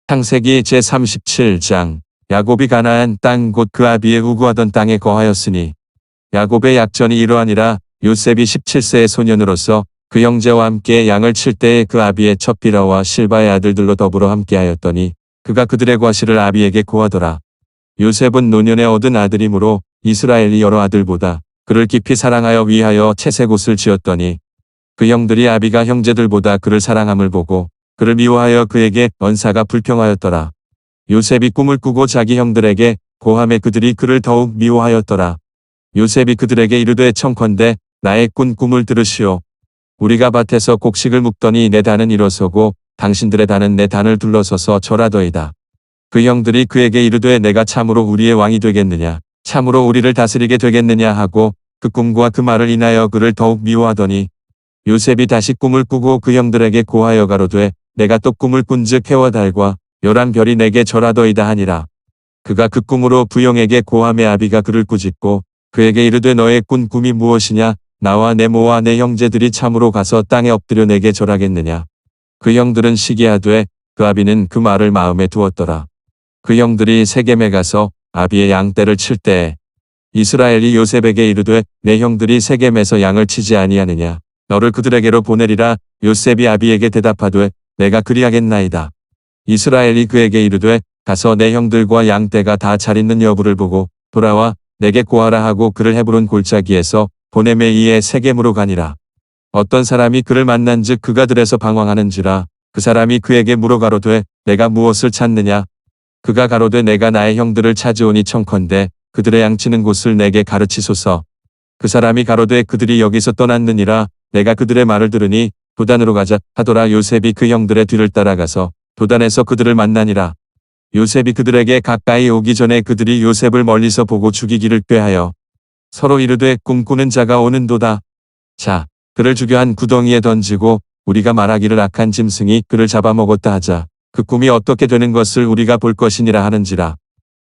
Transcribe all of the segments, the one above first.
창세기 제37장 야곱이 가나안 땅 곧 그 아비의 우구하던 땅에 거하였으니 야곱의 약전이 이러하니라. 요셉이 17세의 소년으로서 그 형제와 함께 양을 칠 때에 그 아비의 첫 비라와 실바의 아들들로 더불어 함께하였더니 그가 그들의 과실을 아비에게 고하더라. 요셉은 노년에 얻은 아들이므로 이스라엘이 여러 아들보다 그를 깊이 사랑하여 위하여 채색 옷을 지었더니 그 형들이 아비가 형제들보다 그를 사랑함을 보고 그를 미워하여 그에게 언사가 불평하였더라. 요셉이 꿈을 꾸고 자기 형들에게 고함에 그들이 그를 더욱 미워하였더라. 요셉이 그들에게 이르되 청컨대 나의 꾼 꿈을 들으시오. 우리가 밭에서 곡식을 묵더니 내 단은 일어서고 당신들의 단은 내 단을 둘러서서 절하더이다. 그 형들이 그에게 이르되 내가 참으로 우리의 왕이 되겠느냐, 참으로 우리를 다스리게 되겠느냐 하고 그 꿈과 그 말을 인하여 그를 더욱 미워하더니 요셉이 다시 꿈을 꾸고 그 형들에게 고하여 가로되 내가 또 꿈을 꾼즉 해와 달과 열한 별이 내게 절하더이다 하니라. 그가 그 꿈으로 부형에게 고함에 아비가 그를 꾸짖고 그에게 이르되 너의 꾼 꿈이 무엇이냐, 나와 내 모와 내 형제들이 참으로 가서 땅에 엎드려 내게 절하겠느냐. 그 형들은 시기하되 그 아비는 그 말을 마음에 두었더라. 그 형들이 세겜에 가서 아비의 양떼를 칠 때에 이스라엘이 요셉에게 이르되 내 형들이 세겜에서 양을 치지 아니하느냐, 너를 그들에게로 보내리라. 요셉이 아비에게 대답하되 내가 그리하겠나이다. 이스라엘이 그에게 이르되 가서 내 형들과 양떼가 다 잘 있는 여부를 보고 돌아와 내게 고하라 하고 그를 헤브론 골짜기에서 보내매 이에 세겜으로 가니라. 어떤 사람이 그를 만난즉 그가 들에서 방황하는지라. 그 사람이 그에게 물어 가로되 내가 무엇을 찾느냐. 그가 가로되 내가 나의 형들을 찾으오니 청컨대 그들의 양치는 곳을 내게 가르치소서. 그 사람이 가로되 그들이 여기서 떠났느니라. 내가 그들의 말을 들으니 도단으로 가자 하더라. 요셉이 그 형들의 뒤를 따라가서 도단에서 그들을 만나니라. 요셉이 그들에게 가까이 오기 전에 그들이 요셉을 멀리서 보고 죽이기를 꾀하여 서로 이르되 꿈꾸는 자가 오는도다. 자, 그를 죽여 한 구덩이에 던지고 우리가 말하기를 악한 짐승이 그를 잡아먹었다 하자. 그 꿈이 어떻게 되는 것을 우리가 볼 것이니라 하는지라.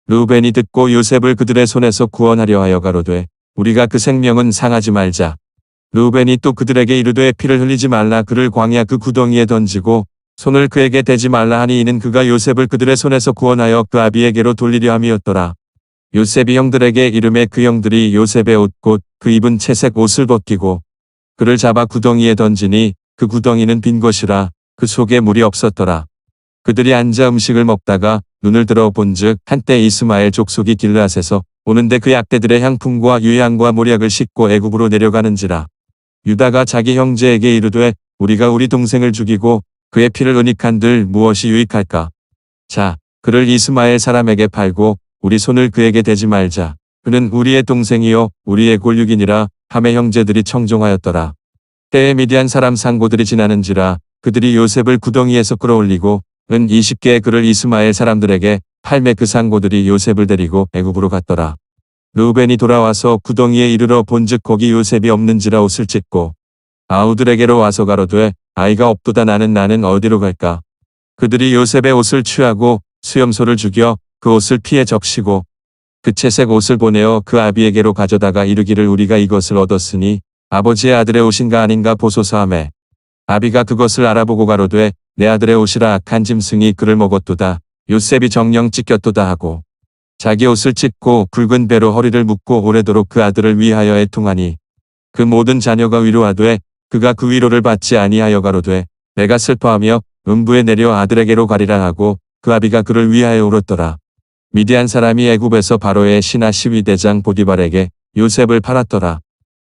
르우벤이 듣고 요셉을 그들의 손에서 구원하려 하여 가로되 우리가 그 생명은 상하지 말자. 르우벤이 또 그들에게 이르되 피를 흘리지 말라. 그를 광야 그 구덩이에 던지고 손을 그에게 대지 말라 하니 이는 그가 요셉을 그들의 손에서 구원하여 그 아비에게로 돌리려 함이었더라. 요셉이 형들에게 이르매 그 형들이 요셉의 옷 곧 그 입은 채색 옷을 벗기고 그를 잡아 구덩이에 던지니 그 구덩이는 빈 것이라. 그 속에 물이 없었더라. 그들이 앉아 음식을 먹다가 눈을 들어 본즉 한때 이스마엘 족속이 길르앗에서 오는데 그 약대들의 향품과 유향과 모략을 싣고 애굽으로 내려가는지라. 유다가 자기 형제에게 이르되 우리가 우리 동생을 죽이고 그의 피를 은닉한들 무엇이 유익할까. 자, 그를 이스마엘 사람에게 팔고 우리 손을 그에게 대지 말자. 그는 우리의 동생이요 우리의 골육이니라 하매 형제들이 청종하였더라. 때에 미디안 사람 상고들이 지나는지라. 그들이 요셉을 구덩이에서 끌어올리고 은 20개의 그를 이스마엘 사람들에게 팔매 그 상고들이 요셉을 데리고 애굽으로 갔더라. 르우벤이 돌아와서 구덩이에 이르러 본즉 거기 요셉이 없는지라 옷을 찢고 아우들에게로 와서 가로되 아이가 없도다. 나는 어디로 갈까. 그들이 요셉의 옷을 취하고 수염소를 죽여 그 옷을 피에 적시고 그 채색 옷을 보내어 그 아비에게로 가져다가 이르기를 우리가 이것을 얻었으니 아버지의 아들의 옷인가 아닌가 보소서 하매 아비가 그것을 알아보고 가로되 내 아들의 옷이라 악한 짐승이 그를 먹었도다. 요셉이 정령 찢겼도다 하고 자기 옷을 찢고 굵은 배로 허리를 묶고 오래도록 그 아들을 위하여 애통하니 그 모든 자녀가 위로하되 그가 그 위로를 받지 아니하여 가로되 내가 슬퍼하며 음부에 내려 아들에게로 가리라 하고 그 아비가 그를 위하여 울었더라. 미디안 사람이 애굽에서 바로의 신하 시위대장 보디발에게 요셉을 팔았더라.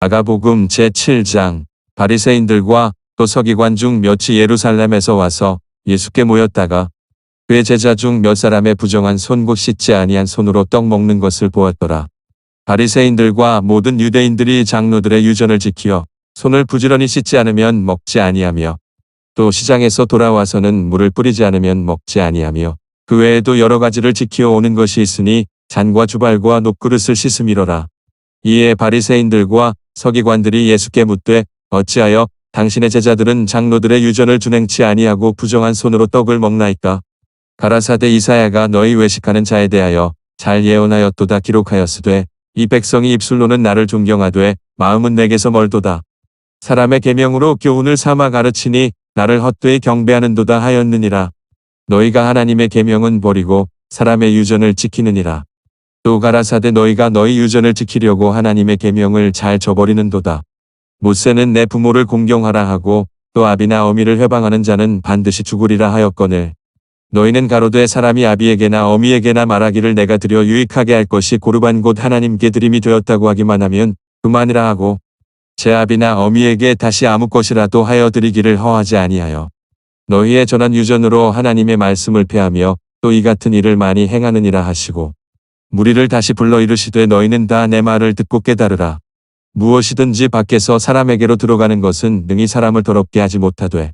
마가복음 제7장. 바리새인들과 또 서기관 중 몇이 예루살렘에서 와서 예수께 모였다가 그의 제자 중 몇 사람의 부정한 손 곧 씻지 아니한 손으로 떡 먹는 것을 보았더라. 바리새인들과 모든 유대인들이 장로들의 유전을 지키어 손을 부지런히 씻지 않으면 먹지 아니하며 또 시장에서 돌아와서는 물을 뿌리지 않으면 먹지 아니하며 그 외에도 여러 가지를 지키어 오는 것이 있으니 잔과 주발과 녹그릇을 씻음이로라. 이에 바리새인들과 서기관들이 예수께 묻되 어찌하여 당신의 제자들은 장로들의 유전을 준행치 아니하고 부정한 손으로 떡을 먹나이까. 가라사대 이사야가 너희 외식하는 자에 대하여 잘 예언하였도다. 기록하였으되 이 백성이 입술로는 나를 존경하되 마음은 내게서 멀도다. 사람의 계명으로 교훈을 삼아 가르치니 나를 헛되이 경배하는도다 하였느니라. 너희가 하나님의 계명은 버리고 사람의 유전을 지키느니라. 또 가라사대 너희가 너희 유전을 지키려고 하나님의 계명을 잘 저버리는도다. 모세는 내 부모를 공경하라 하고 또 아비나 어미를 회방하는 자는 반드시 죽으리라 하였거늘 너희는 가로되 사람이 아비에게나 어미에게나 말하기를 내가 드려 유익하게 할 것이 고르반 곧 하나님께 드림이 되었다고 하기만 하면 그만이라 하고 제 아비나 어미에게 다시 아무 것이라도 하여 드리기를 허하지 아니하여 너희의 전한 유전으로 하나님의 말씀을 폐하며 또 이 같은 일을 많이 행하느니라 하시고 무리를 다시 불러 이르시되 너희는 다 내 말을 듣고 깨달으라. 무엇이든지 밖에서 사람에게로 들어가는 것은 능히 사람을 더럽게 하지 못하되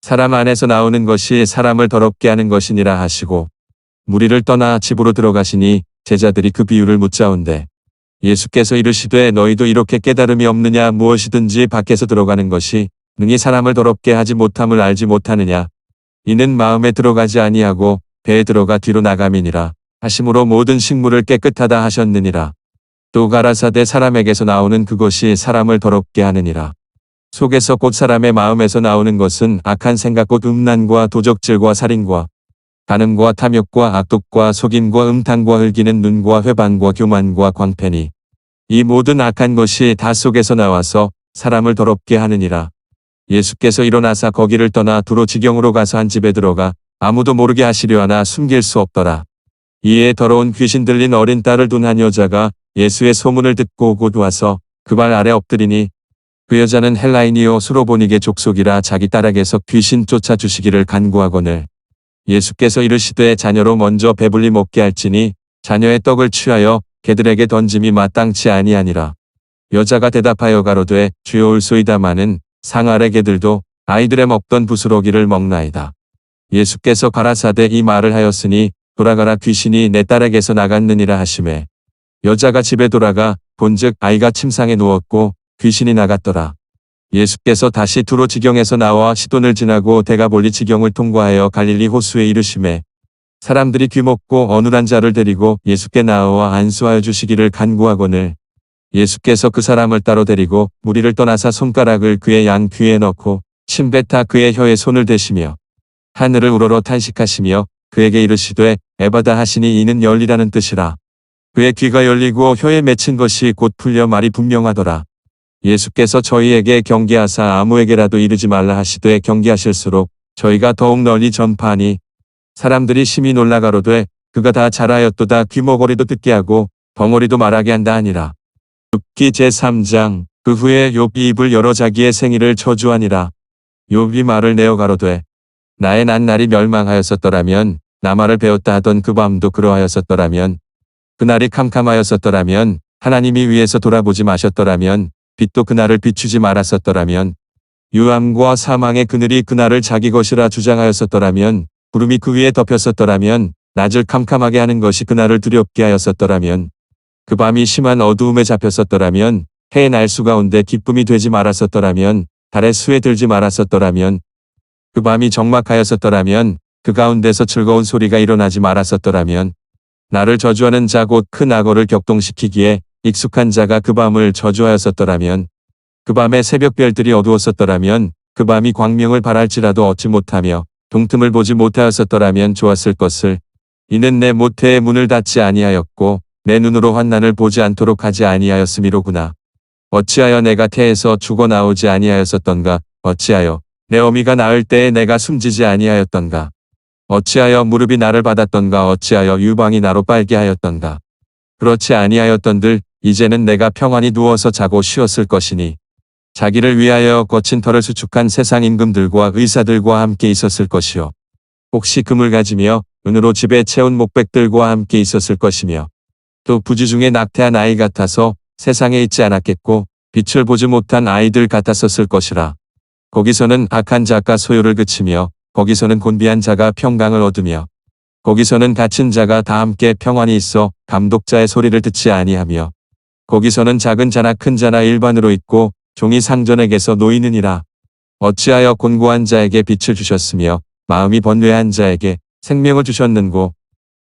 사람 안에서 나오는 것이 사람을 더럽게 하는 것이니라 하시고 무리를 떠나 집으로 들어가시니 제자들이 그 비유를 묻자온대 예수께서 이르시되 너희도 이렇게 깨달음이 없느냐 무엇이든지 밖에서 들어가는 것이 능히 사람을 더럽게 하지 못함을 알지 못하느냐 이는 마음에 들어가지 아니하고 배에 들어가 뒤로 나감이니라 하심으로 모든 식물을 깨끗하다 하셨느니라. 또 가라사대 사람에게서 나오는 그것이 사람을 더럽게 하느니라. 속에서 곧 사람의 마음에서 나오는 것은 악한 생각 곧 음란과 도적질과 살인과 간음과 탐욕과 악독과 속임과 음탕과 흘기는 눈과 회방과 교만과 광패니 이 모든 악한 것이 다 속에서 나와서 사람을 더럽게 하느니라. 예수께서 일어나사 거기를 떠나 두로 지경으로 가서 한 집에 들어가 아무도 모르게 하시려 하나 숨길 수 없더라. 이에 더러운 귀신 들린 어린 딸을 둔 한 여자가 예수의 소문을 듣고 곧 와서 그 발 아래 엎드리니 그 여자는 헬라인이요 수로보니게 족속이라 자기 딸에게서 귀신 쫓아 주시기를 간구하거늘 예수께서 이르시되 자녀로 먼저 배불리 먹게 할지니 자녀의 떡을 취하여 개들에게 던짐이 마땅치 아니하니라. 여자가 대답하여 가로되 주여 올소이다마는 상 아래 개들도 아이들의 먹던 부스러기를 먹나이다. 예수께서 가라사대 이 말을 하였으니 돌아가라 귀신이 내 딸에게서 나갔느니라 하시매 여자가 집에 돌아가 본즉 아이가 침상에 누웠고 귀신이 나갔더라. 예수께서 다시 두로 지경에서 나와 시돈을 지나고 데가볼리 지경을 통과하여 갈릴리 호수에 이르시매 사람들이 귀먹고 어눌한 자를 데리고 예수께 나와 안수하여 주시기를 간구하거늘 예수께서 그 사람을 따로 데리고 무리를 떠나사 손가락을 그의 양 귀에 넣고 침뱉아 그의 혀에 손을 대시며 하늘을 우러러 탄식하시며 그에게 이르시되 에바다 하시니 이는 열리라는 뜻이라. 그의 귀가 열리고 혀에 맺힌 것이 곧 풀려 말이 분명하더라. 예수께서 저희에게 경계하사 아무에게라도 이르지 말라 하시되 경계하실수록 저희가 더욱 널리 전파하니 사람들이 심히 놀라 가로되 그가 다 잘하였도다. 귀머거리도 듣게 하고 벙어리도 말하게 한다 하니라. 욥기 제3장 그 후에 욥이 입을 열어 자기의 생일을 저주하니라. 욥이 말을 내어 가로되 나의 난날이 멸망하였었더라면 나 말을 배웠다 하던 그 밤도 그러하였었더라면 그날이 캄캄하였었더라면 하나님이 위에서 돌아보지 마셨더라면 빛도 그날을 비추지 말았었더라면 유암과 사망의 그늘이 그날을 자기 것이라 주장하였었더라면 구름이 그 위에 덮였었더라면 낮을 캄캄하게 하는 것이 그날을 두렵게 하였었더라면 그 밤이 심한 어두움에 잡혔었더라면 해의 날수 가운데 기쁨이 되지 말았었더라면 달의 수에 들지 말았었더라면 그 밤이 적막하였었더라면 그 가운데서 즐거운 소리가 일어나지 말았었더라면 나를 저주하는 자 곧 큰 악어를 격동시키기에 익숙한 자가 그 밤을 저주하였었더라면 그 밤에 새벽별들이 어두웠었더라면 그 밤이 광명을 발할지라도 얻지 못하며 동틈을 보지 못하였었더라면 좋았을 것을 이는 내 모태의 문을 닫지 아니하였고 내 눈으로 환난을 보지 않도록 하지 아니하였음이로구나. 어찌하여 내가 태에서 죽어나오지 아니하였었던가. 어찌하여 내 어미가 낳을 때에 내가 숨지지 아니하였던가. 어찌하여 무릎이 나를 받았던가. 어찌하여 유방이 나로 빨게 하였던가. 그렇지 아니하였던들 이제는 내가 평안히 누워서 자고 쉬었을 것이니 자기를 위하여 거친 털을 수축한 세상 임금들과 의사들과 함께 있었을 것이요 혹시 금을 가지며 은으로 집에 채운 목백들과 함께 있었을 것이며 또 부지 중에 낙태한 아이 같아서 세상에 있지 않았겠고 빛을 보지 못한 아이들 같았었을 것이라. 거기서는 악한 자가 소요를 그치며 거기서는 곤비한 자가 평강을 얻으며 거기서는 갇힌 자가 다 함께 평안히 있어 감독자의 소리를 듣지 아니하며 거기서는 작은 자나 큰 자나 일반으로 있고 종이 상전에게서 놓이느니라. 어찌하여 곤고한 자에게 빛을 주셨으며 마음이 번뇌한 자에게 생명을 주셨는고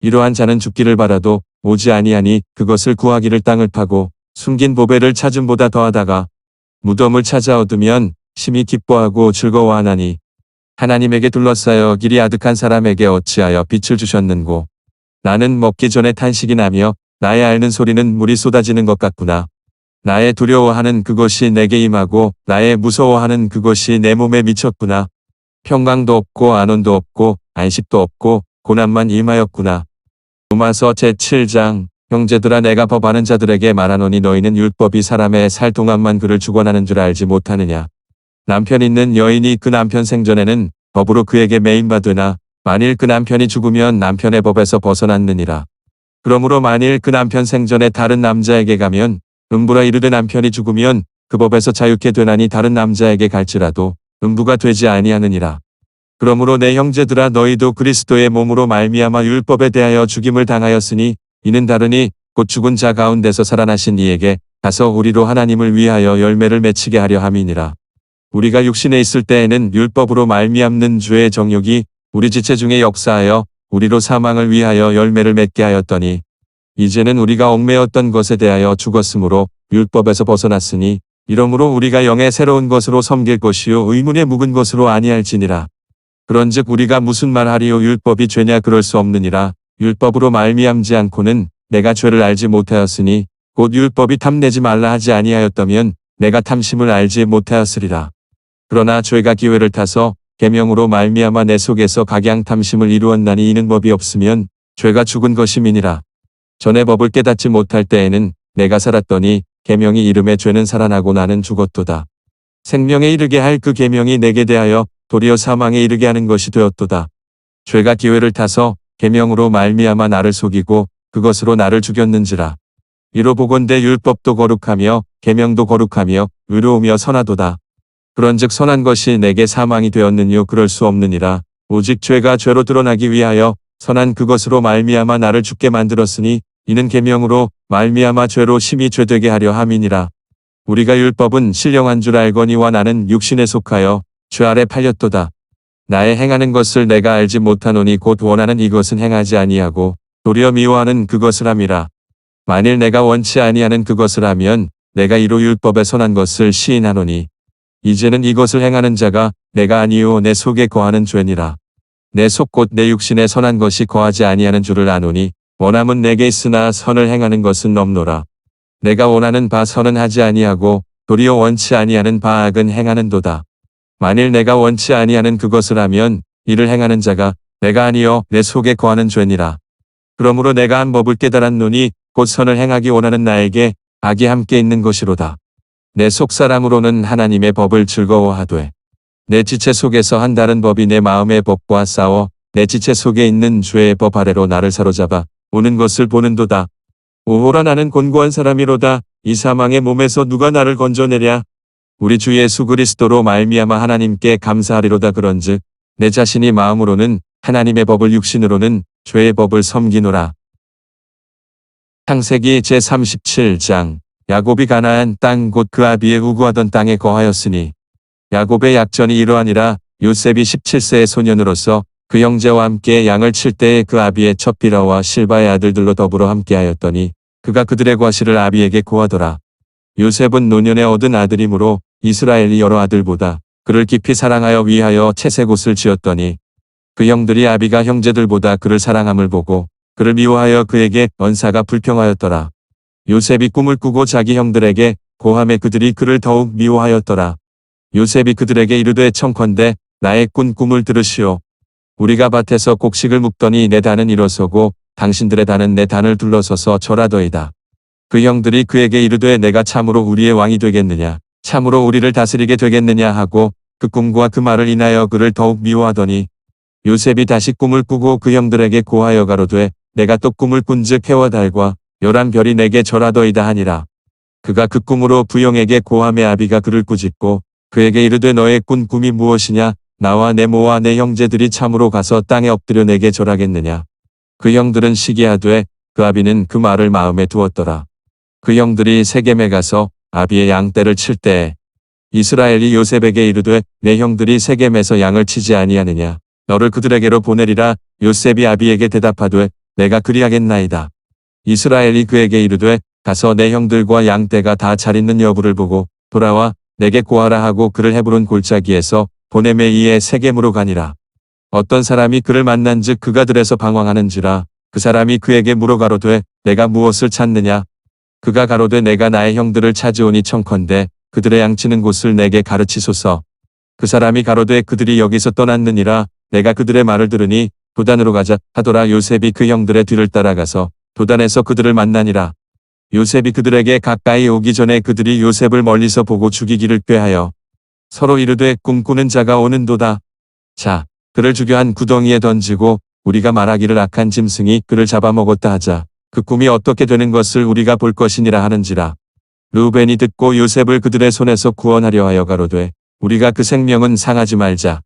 이러한 자는 죽기를 바라도 오지 아니하니 그것을 구하기를 땅을 파고 숨긴 보배를 찾음보다 더하다가 무덤을 찾아 얻으면 심히 기뻐하고 즐거워하나니 하나님에게 둘러싸여 길이 아득한 사람에게 어찌하여 빛을 주셨는고. 나는 먹기 전에 탄식이 나며 나의 앓는 소리는 물이 쏟아지는 것 같구나. 나의 두려워하는 그것이 내게 임하고 나의 무서워하는 그것이 내 몸에 미쳤구나. 평강도 없고 안온도 없고 안식도 없고 고난만 임하였구나. 로마서 제7장 형제들아 내가 법하는 자들에게 말하노니 너희는 율법이 사람의 살 동안만 그를 주관하는 줄 알지 못하느냐. 남편 있는 여인이 그 남편 생전에는 법으로 그에게 매인받으나 만일 그 남편이 죽으면 남편의 법에서 벗어났느니라. 그러므로 만일 그 남편 생전에 다른 남자에게 가면 음부라 이르되 남편이 죽으면 그 법에서 자유케 되나니 다른 남자에게 갈지라도 음부가 되지 아니하느니라. 그러므로 내 형제들아 너희도 그리스도의 몸으로 말미암아 율법에 대하여 죽임을 당하였으니 이는 다르니 곧 죽은 자 가운데서 살아나신 이에게 가서 우리로 하나님을 위하여 열매를 맺히게 하려 함이니라. 우리가 육신에 있을 때에는 율법으로 말미암는 죄의 정욕이 우리 지체 중에 역사하여 우리로 사망을 위하여 열매를 맺게 하였더니 이제는 우리가 얽매였던 것에 대하여 죽었으므로 율법에서 벗어났으니 이러므로 우리가 영의 새로운 것으로 섬길 것이요 의문에 묵은 것으로 아니할지니라. 그런즉 우리가 무슨 말하리요 율법이 죄냐 그럴 수 없느니라. 율법으로 말미암지 않고는 내가 죄를 알지 못하였으니 곧 율법이 탐내지 말라 하지 아니하였다면 내가 탐심을 알지 못하였으리라. 그러나 죄가 기회를 타서 계명으로 말미암아 내 속에서 각양 탐심을 이루었나니 이는 법이 없으면 죄가 죽은 것임이니라. 전에 법을 깨닫지 못할 때에는 내가 살았더니 계명이 이름에 죄는 살아나고 나는 죽었도다. 생명에 이르게 할 그 계명이 내게 대하여 도리어 사망에 이르게 하는 것이 되었도다. 죄가 기회를 타서 계명으로 말미암아 나를 속이고 그것으로 나를 죽였는지라. 이로 보건대 율법도 거룩하며 계명도 거룩하며 의로우며 선하도다. 그런즉 선한 것이 내게 사망이 되었느뇨 그럴 수 없느니라. 오직 죄가 죄로 드러나기 위하여 선한 그것으로 말미암아 나를 죽게 만들었으니 이는 계명으로 말미암아 죄로 심히 죄되게 하려 함이니라. 우리가 율법은 신령한 줄 알거니와 나는 육신에 속하여 죄 아래 팔렸도다. 나의 행하는 것을 내가 알지 못하노니 곧 원하는 이것은 행하지 아니하고 도리어 미워하는 그것을 함이라. 만일 내가 원치 아니하는 그것을 하면 내가 이로 율법에 선한 것을 시인하노니 이제는 이것을 행하는 자가 내가 아니요 내 속에 거하는 죄니라. 내 속 곧 내 육신에 선한 것이 거하지 아니하는 줄을 아노니 원함은 내게 있으나 선을 행하는 것은 없노라. 내가 원하는 바 선은 하지 아니하고 도리어 원치 아니하는 바 악은 행하는도다. 만일 내가 원치 아니하는 그것을 하면 이를 행하는 자가 내가 아니요 내 속에 거하는 죄니라. 그러므로 내가 한 법을 깨달았노니 곧 선을 행하기 원하는 나에게 악이 함께 있는 것이로다. 내 속사람으로는 하나님의 법을 즐거워하되 내 지체 속에서 한 다른 법이 내 마음의 법과 싸워 내 지체 속에 있는 죄의 법 아래로 나를 사로잡아 오는 것을 보는도다. 오호라 나는 곤고한 사람이로다. 이 사망의 몸에서 누가 나를 건져내랴. 우리 주 예수 그리스도로 말미암아 하나님께 감사하리로다. 그런즉 내 자신이 마음으로는 하나님의 법을 육신으로는 죄의 법을 섬기노라. 창세기 제37장 야곱이 가나안 땅 곧 그 아비의 우구하던 땅에 거하였으니 야곱의 약전이 이러하니라. 요셉이 17세의 소년으로서 그 형제와 함께 양을 칠 때에 그 아비의 첫 비라와 실바의 아들들로 더불어 함께하였더니 그가 그들의 과실을 아비에게 고하더라. 요셉은 노년에 얻은 아들이므로 이스라엘이 여러 아들보다 그를 깊이 사랑하여 위하여 채색 옷을 지었더니 그 형들이 아비가 형제들보다 그를 사랑함을 보고 그를 미워하여 그에게 언사가 불평하였더라. 요셉이 꿈을 꾸고 자기 형들에게 고함에 그들이 그를 더욱 미워하였더라. 요셉이 그들에게 이르되 청컨대 나의 꾼 꿈을 들으시오. 우리가 밭에서 곡식을 묵더니 내 단은 일어서고 당신들의 단은 내 단을 둘러서서 절하더이다. 그 형들이 그에게 이르되 내가 참으로 우리의 왕이 되겠느냐 참으로 우리를 다스리게 되겠느냐 하고 그 꿈과 그 말을 인하여 그를 더욱 미워하더니 요셉이 다시 꿈을 꾸고 그 형들에게 고하여 가로되 내가 또 꿈을 꾼즉 해와 달과 열한 별이 내게 절하더이다 하니라. 그가 그 꿈으로 부형에게 고함에 아비가 그를 꾸짖고 그에게 이르되 너의 꾼 꿈이 무엇이냐 나와 내 모와 내 형제들이 참으로 가서 땅에 엎드려 내게 절하겠느냐. 그 형들은 시기하되 그 아비는 그 말을 마음에 두었더라. 그 형들이 세겜에 가서 아비의 양떼를 칠 때에 이스라엘이 요셉에게 이르되 내 형들이 세겜에서 양을 치지 아니하느냐 너를 그들에게로 보내리라. 요셉이 아비에게 대답하되 내가 그리하겠나이다. 이스라엘이 그에게 이르되 가서 내 형들과 양떼가 다 잘 있는 여부를 보고 돌아와 내게 고하라 하고 그를 헤브론 골짜기에서 보냄에 이에 세겜으로 가니라. 어떤 사람이 그를 만난즉 그가 들에서 방황하는지라. 그 사람이 그에게 물어 가로되 내가 무엇을 찾느냐. 그가 가로되 내가 나의 형들을 찾으오니 청컨대 그들의 양치는 곳을 내게 가르치소서. 그 사람이 가로되 그들이 여기서 떠났느니라. 내가 그들의 말을 들으니 도단으로 가자 하더라. 요셉이 그 형들의 뒤를 따라가서 도단에서 그들을 만나니라. 요셉이 그들에게 가까이 오기 전에 그들이 요셉을 멀리서 보고 죽이기를 꾀하여 서로 이르되 꿈꾸는 자가 오는도다. 자, 그를 죽여 한 구덩이에 던지고 우리가 말하기를 악한 짐승이 그를 잡아먹었다 하자. 그 꿈이 어떻게 되는 것을 우리가 볼 것이니라 하는지라. 르우벤이 듣고 요셉을 그들의 손에서 구원하려 하여 가로되 우리가 그 생명은 상하지 말자.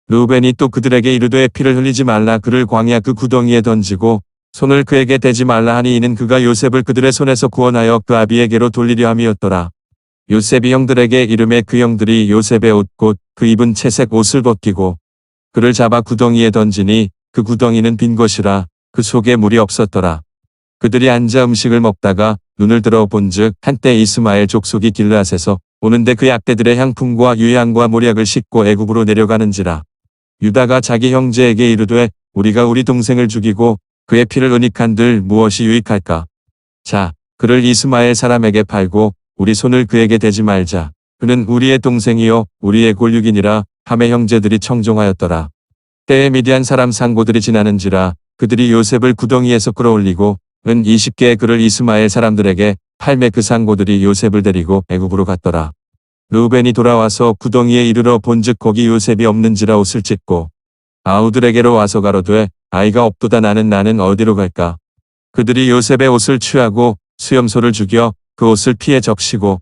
르우벤이 또 그들에게 이르되 피를 흘리지 말라. 그를 광야 그 구덩이에 던지고 손을 그에게 대지 말라 하니 이는 그가 요셉을 그들의 손에서 구원하여 그 아비에게로 돌리려 함이었더라. 요셉이 형들에게 이르매 그 형들이 요셉의 옷 곧 그 입은 채색 옷을 벗기고 그를 잡아 구덩이에 던지니 그 구덩이는 빈 것이라. 그 속에 물이 없었더라. 그들이 앉아 음식을 먹다가 눈을 들어 본즉 한때 이스마엘 족속이 길르앗에서 오는데 그 약대들의 향품과 유향과 모략을 싣고 애굽으로 내려가는지라. 유다가 자기 형제에게 이르되 우리가 우리 동생을 죽이고 그의 피를 은닉한들 무엇이 유익할까. 자, 그를 이스마엘 사람에게 팔고 우리 손을 그에게 대지 말자. 그는 우리의 동생이요 우리의 골육이니라 하매 형제들이 청종하였더라. 때에 미디안 사람 상고들이 지나는지라. 그들이 요셉을 구덩이에서 끌어올리고 은 20개의 그를 이스마엘 사람들에게 팔매 그 상고들이 요셉을 데리고 애굽으로 갔더라. 르우벤이 돌아와서 구덩이에 이르러 본즉 거기 요셉이 없는지라 옷을 찢고 아우들에게로 와서 가로되 아이가 없도다. 나는 어디로 갈까. 그들이 요셉의 옷을 취하고 수염소를 죽여 그 옷을 피에 적시고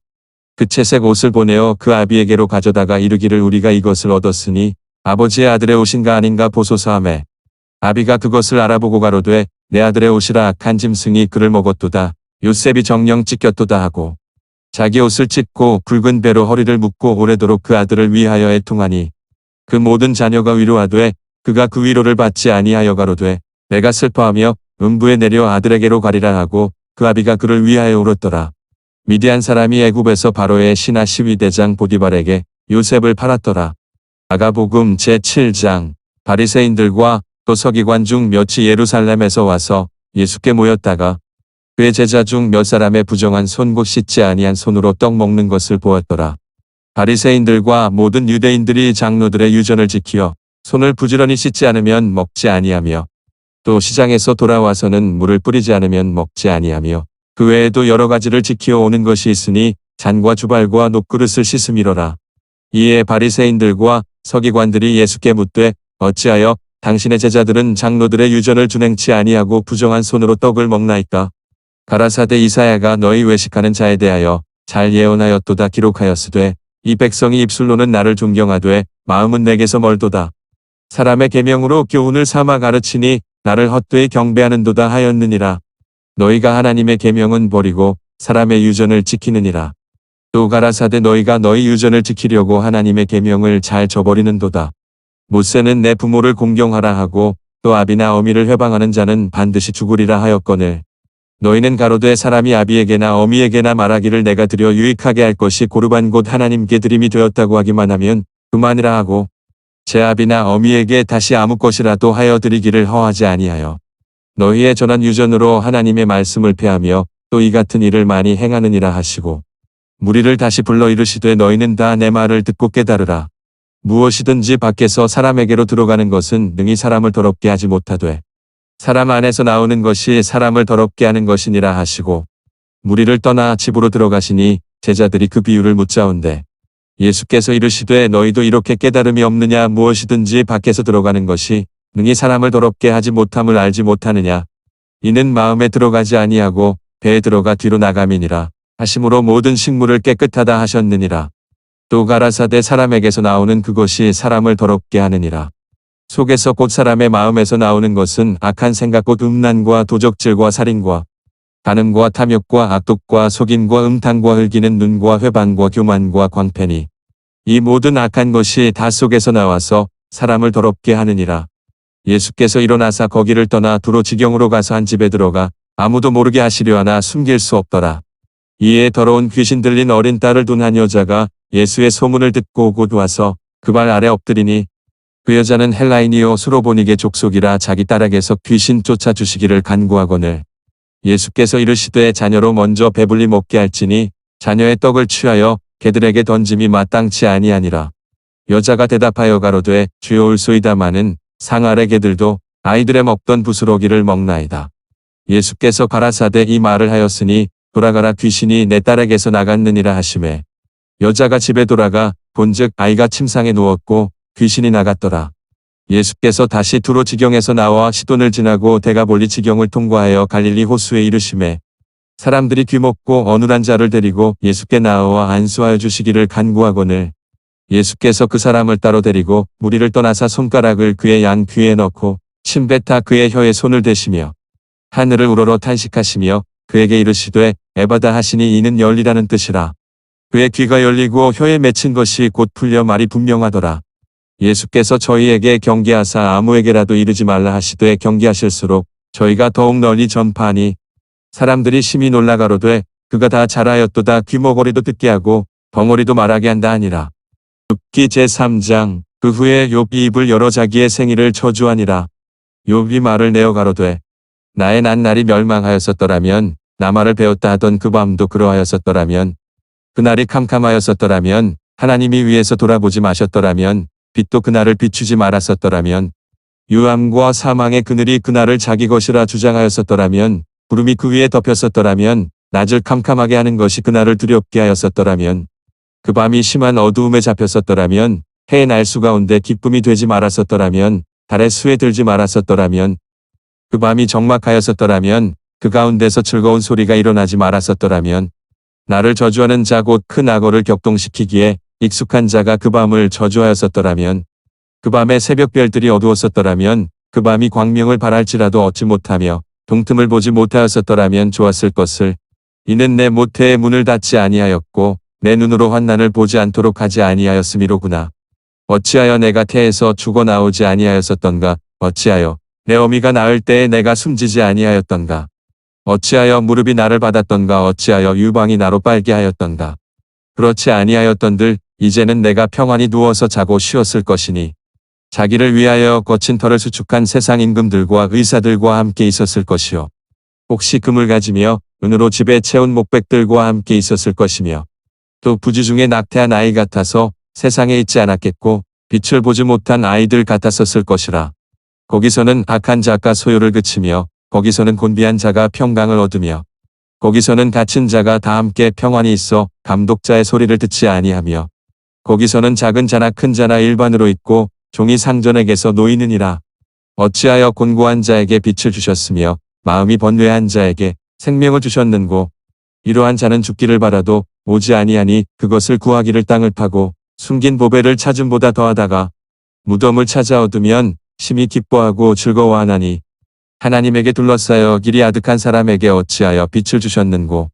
그 채색 옷을 보내어 그 아비에게로 가져다가 이르기를 우리가 이것을 얻었으니 아버지의 아들의 옷인가 아닌가 보소서 하매 아비가 그것을 알아보고 가로되 내 아들의 옷이라. 악한 짐승이 그를 먹었도다. 요셉이 정령 찢겼도다 하고 자기 옷을 찢고 붉은 배로 허리를 묶고 오래도록 그 아들을 위하여 애통하니 그 모든 자녀가 위로하되 그가 그 위로를 받지 아니하여 가로되 내가 슬퍼하며 음부에 내려 아들에게로 가리라 하고 그 아비가 그를 위하여 울었더라. 미디안 사람이 애굽에서 바로의 신하 시위대장 보디발에게 요셉을 팔았더라. 마가복음 제7장. 바리새인들과 또 서기관 중 몇이 예루살렘에서 와서 예수께 모였다가 그의 제자 중 몇 사람의 부정한 손 곧 씻지 아니한 손으로 떡 먹는 것을 보았더라. 바리새인들과 모든 유대인들이 장로들의 유전을 지키어 손을 부지런히 씻지 않으면 먹지 아니하며 또 시장에서 돌아와서는 물을 뿌리지 않으면 먹지 아니하며 그 외에도 여러 가지를 지키어 오는 것이 있으니 잔과 주발과 녹그릇을 씻음이로라. 이에 바리새인들과 서기관들이 예수께 묻되 어찌하여 당신의 제자들은 장로들의 유전을 준행치 아니하고 부정한 손으로 떡을 먹나이까. 가라사대 이사야가 너희 외식하는 자에 대하여 잘 예언하였도다. 기록하였으되 이 백성이 입술로는 나를 존경하되 마음은 내게서 멀도다. 사람의 계명으로 교훈을 삼아 가르치니 나를 헛되이 경배하는도다 하였느니라. 너희가 하나님의 계명은 버리고 사람의 유전을 지키느니라. 또 가라사대 너희가 너희 유전을 지키려고 하나님의 계명을 잘 저버리는도다. 모세는 내 부모를 공경하라 하고 또 아비나 어미를 회방하는 자는 반드시 죽으리라 하였거늘 너희는 가로되 사람이 아비에게나 어미에게나 말하기를 내가 드려 유익하게 할 것이 고르반 곧 하나님께 드림이 되었다고 하기만 하면 그만이라 하고 제 아비나 어미에게 다시 아무 것이라도 하여 드리기를 허하지 아니하여 너희의 전한 유전으로 하나님의 말씀을 폐하며 또 이 같은 일을 많이 행하느니라 하시고 무리를 다시 불러 이르시되 너희는 다 내 말을 듣고 깨달으라. 무엇이든지 밖에서 사람에게로 들어가는 것은 능히 사람을 더럽게 하지 못하되 사람 안에서 나오는 것이 사람을 더럽게 하는 것이니라 하시고 무리를 떠나 집으로 들어가시니 제자들이 그 비유를 묻자온대 예수께서 이르시되 너희도 이렇게 깨달음이 없느냐. 무엇이든지 밖에서 들어가는 것이 능히 사람을 더럽게 하지 못함을 알지 못하느냐. 이는 마음에 들어가지 아니하고 배에 들어가 뒤로 나감이니라 하심으로 모든 식물을 깨끗하다 하셨느니라. 또 가라사대 사람에게서 나오는 그것이 사람을 더럽게 하느니라. 속에서 곧 사람의 마음에서 나오는 것은 악한 생각 곧 음란과 도적질과 살인과 간음과 탐욕과 악독과 속임과 음탕과 흘기는 눈과 회방과 교만과 광패니 이 모든 악한 것이 다 속에서 나와서 사람을 더럽게 하느니라. 예수께서 일어나사 거기를 떠나 두로 지경으로 가서 한 집에 들어가 아무도 모르게 하시려 하나 숨길 수 없더라. 이에 더러운 귀신 들린 어린 딸을 둔 한 여자가 예수의 소문을 듣고 곧 와서 그 발 아래 엎드리니 그 여자는 헬라인이요 수로보니게 족속이라 자기 딸에게서 귀신 쫓아주시기를 간구하거늘 예수께서 이르시되 자녀로 먼저 배불리 먹게 할지니 자녀의 떡을 취하여 개들에게 던짐이 마땅치 아니하니라. 여자가 대답하여 가로되 주여 올소이다마는 상 아래 개들도 아이들의 먹던 부스러기를 먹나이다. 예수께서 가라사대 이 말을 하였으니 돌아가라 귀신이 내 딸에게서 나갔느니라 하시매 여자가 집에 돌아가 본즉 아이가 침상에 누웠고 귀신이 나갔더라. 예수께서 다시 두로 지경에서 나와 시돈을 지나고 데가볼리 지경을 통과하여 갈릴리 호수에 이르시매 사람들이 귀먹고 어눌한 자를 데리고 예수께 나와 안수하여 주시기를 간구하거늘 예수께서 그 사람을 따로 데리고 무리를 떠나사 손가락을 그의 양 귀에 넣고 침뱉아 그의 혀에 손을 대시며 하늘을 우러러 탄식하시며 그에게 이르시되 에바다 하시니 이는 열리라는 뜻이라. 그의 귀가 열리고 혀에 맺힌 것이 곧 풀려 말이 분명하더라. 예수께서 저희에게 경계하사 아무에게라도 이르지 말라 하시되 경계하실수록 저희가 더욱 널리 전파하니 사람들이 심히 놀라 가로되 그가 다 잘하였도다. 귀머거리도 듣게 하고 벙어리도 말하게 한다 하니라. 욥기 제3장. 그 후에 욥이 입을 열어 자기의 생일을 저주하니라. 욥이 말을 내어 가로되 나의 난 날이 멸망하였었더라면 나 말을 배웠다 하던 그 밤도 그러하였었더라면 그날이 캄캄하였었더라면 하나님이 위에서 돌아보지 마셨더라면 빛도 그날을 비추지 말았었더라면 유암과 사망의 그늘이 그날을 자기 것이라 주장하였었더라면 구름이 그 위에 덮였었더라면 낮을 캄캄하게 하는 것이 그날을 두렵게 하였었더라면 그 밤이 심한 어두움에 잡혔었더라면 해의 날수 가운데 기쁨이 되지 말았었더라면 달의 수에 들지 말았었더라면 그 밤이 적막하였었더라면 그 가운데서 즐거운 소리가 일어나지 말았었더라면 나를 저주하는 자 곧 큰 악어를 격동시키기에 익숙한 자가 그 밤을 저주하였었더라면 그 밤에 새벽별들이 어두웠었더라면 그 밤이 광명을 발할지라도 얻지 못하며 동틈을 보지 못하였었더라면 좋았을 것을 이는 내 모태의 문을 닫지 아니하였고 내 눈으로 환난을 보지 않도록 하지 아니하였음이로구나. 어찌하여 내가 태에서 죽어 나오지 아니하였었던가. 어찌하여 내 어미가 낳을 때에 내가 숨지지 아니하였던가. 어찌하여 무릎이 나를 받았던가. 어찌하여 유방이 나로 빨게 하였던가. 그렇지 아니하였던들 이제는 내가 평안히 누워서 자고 쉬었을 것이니 자기를 위하여 거친 털을 수축한 세상 임금들과 의사들과 함께 있었을 것이요 혹시 금을 가지며 은으로 집에 채운 목백들과 함께 있었을 것이며 또 부지 중에 낙태한 아이 같아서 세상에 있지 않았겠고 빛을 보지 못한 아이들 같았었을 것이라. 거기서는 악한 자가 소요를 그치며 거기서는 곤비한 자가 평강을 얻으며 거기서는 갇힌 자가 다 함께 평안히 있어 감독자의 소리를 듣지 아니하며 거기서는 작은 자나 큰 자나 일반으로 있고 종이 상전에게서 놓이느니라. 어찌하여 곤고한 자에게 빛을 주셨으며 마음이 번뇌한 자에게 생명을 주셨는고 이러한 자는 죽기를 바라도 오지 아니하니 그것을 구하기를 땅을 파고 숨긴 보배를 찾음보다 더하다가 무덤을 찾아 얻으면 심히 기뻐하고 즐거워하나니 하나님에게 둘러싸여 길이 아득한 사람에게 어찌하여 빛을 주셨는고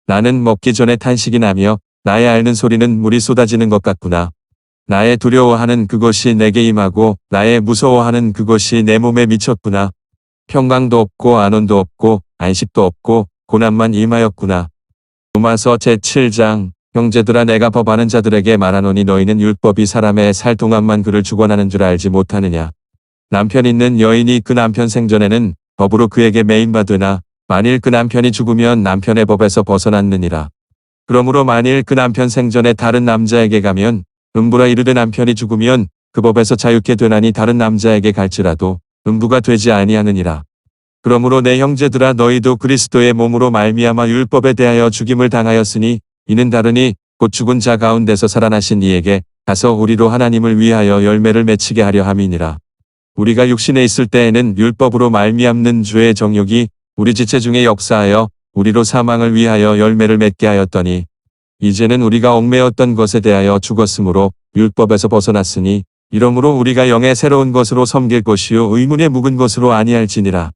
나는 먹기 전에 탄식이 나며 나의 앓는 소리는 물이 쏟아지는 것 같구나. 나의 두려워하는 그것이 내게 임하고 나의 무서워하는 그것이 내 몸에 미쳤구나. 평강도 없고 안온도 없고 안식도 없고 고난만 임하였구나. 로마서 제7장. 형제들아 내가 법하는 자들에게 말하노니 너희는 율법이 사람의 살 동안만 그를 주관하는 줄 알지 못하느냐. 남편 있는 여인이 그 남편 생전에는 법으로 그에게 매임받으나 만일 그 남편이 죽으면 남편의 법에서 벗어났느니라. 그러므로 만일 그 남편 생전에 다른 남자에게 가면 음부라 이르되 남편이 죽으면 그 법에서 자유케 되나니 다른 남자에게 갈지라도 음부가 되지 아니하느니라. 그러므로 내 형제들아 너희도 그리스도의 몸으로 말미암아 율법에 대하여 죽임을 당하였으니 이는 다르니 곧 죽은 자 가운데서 살아나신 이에게 가서 우리로 하나님을 위하여 열매를 맺히게 하려 함이니라. 우리가 육신에 있을 때에는 율법으로 말미암는 죄의 정욕이 우리 지체 중에 역사하여 우리로 사망을 위하여 열매를 맺게 하였더니 이제는 우리가 얽매였던 것에 대하여 죽었으므로 율법에서 벗어났으니 이러므로 우리가 영의 새로운 것으로 섬길 것이요 의문에 묵은 것으로 아니할지니라.